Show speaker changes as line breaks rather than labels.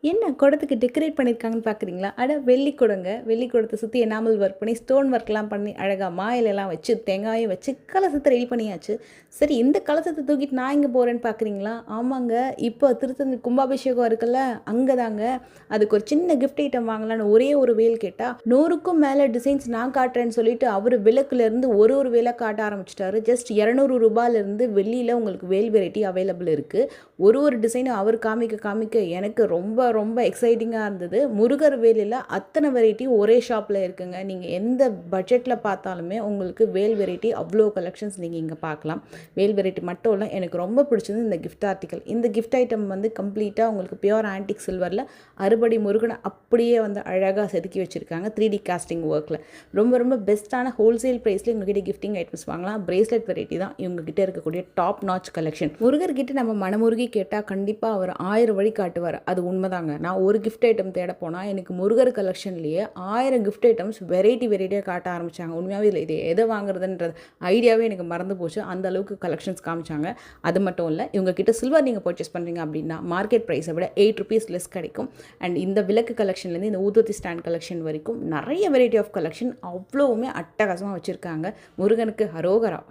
என்ன குடத்துக்கு டெக்கரேட் பண்ணியிருக்காங்கன்னு பார்க்குறீங்களா? அட வெள்ளி குடங்க. வெள்ளி குடத்த சுற்றி எனாமல் ஒர்க் பண்ணி, ஸ்டோன் ஒர்க்லாம் பண்ணி, அழகா மா இலைலாம் வச்சு, தேங்காயும் வச்சு, கலசத்த ரெடி பண்ணியாச்சு. சரி, இந்த கலசத்த தூக்கிட்டு நான் எங்கே போகிறேன்னு பார்க்குறீங்களா? ஆமாங்க, இப்போ திருத்தணி கும்பாபிஷேகம் இருக்குல்ல, அங்கே தாங்க. அதுக்கு ஒரு சின்ன கிஃப்ட் ஐட்டம் வாங்கலான்னு ஒரே ஒரு வேல் கேட்டால் 100க்கும் மேலே டிசைன்ஸ் நான் காட்டுறேன்னு சொல்லிட்டு அவர் விளக்குலேருந்து ஒரு வேலை காட்ட ஆரம்பிச்சிட்டாரு. ஜஸ்ட் 200 ரூபாயிலேருந்து வெள்ளியில் உங்களுக்கு வேல் வெரைட்டி அவைலபிள் இருக்குது. ஒரு டிசைனும் அவர் காமிக்க எனக்கு ரொம்ப ரொம்ப எக்ஸைட்டிங்காக இருந்தது. முருகர் வேலில் அத்தனை வெரைட்டி ஒரே ஷாப்பில் இருக்குங்க. நீங்கள் எந்த பட்ஜெட்டில் பார்த்தாலுமே உங்களுக்கு வேல் வெரைட்டி அவ்வளோ கலெக்ஷன்ஸ் நீங்கள் இங்கே பார்க்கலாம். வேல் வெரைட்டி மட்டும் இல்லை, எனக்கு ரொம்ப பிடிச்சது இந்த கிஃப்ட் ஆர்டிக்கல். இந்த கிஃப்ட் ஐட்டம் வந்து கம்ப்ளீட்டாக உங்களுக்கு பியூர் ஆன்டிக் சில்வரில் அறுபடி முருகனை அப்படியே வந்து அழகாக செதுக்கி வச்சுருக்காங்க 3D காஸ்டிங் ஒர்க்கில். ரொம்ப ரொம்ப பெஸ்ட்டான ஹோல்சேல் ப்ரைஸில் உங்ககிட்ட கிஃப்டிங் ஐட்டம்ஸ் வாங்கலாம். பிரேஸ்லெட் வெரைட்டி தான் இவங்ககிட்ட இருக்கக்கூடிய டாப் நாச் கலெக்ஷன். முருகர்கிட்ட நம்ம மனமுருகி கேட்டால் கண்டிப்பாக அவர் 1000 வழி காட்டுவார். அது உண்மைதாங்க. நான் ஒரு கிஃப்ட் ஐட்டம் தேட போனால் எனக்கு முருகர் கலெக்ஷன்லேயே 1000 கிஃப்ட் ஐட்டம்ஸ் வெரைட்டியாக காட்ட ஆரம்பித்தாங்க. உண்மையாகவே இல்லை, இது எதை வாங்குறதுன்றது ஐடியாவே எனக்கு மறந்து போச்சு. அந்த அளவுக்கு கலெக்ஷன்ஸ் காமிச்சாங்க. அது மட்டும் இல்லை, இவங்ககிட்ட சில்வர் நீங்கள் பர்ச்சேஸ் பண்ணுறீங்க அப்படின்னா மார்க்கெட் ப்ரைஸை விட 8 ருபீஸ் லெஸ் கிடைக்கும். அண்ட் இந்த விளக்கு கலெக்ஷன்லேருந்து இந்த ஊதுவத்தி ஸ்டாண்ட் கலெக்ஷன் வரைக்கும் நிறைய வெரைட்டி ஆஃப் கலெக்ஷன் அவ்வளோவுமே அட்டகாசமாக வச்சுருக்காங்க. முருகனுக்கு ஹரோகரா.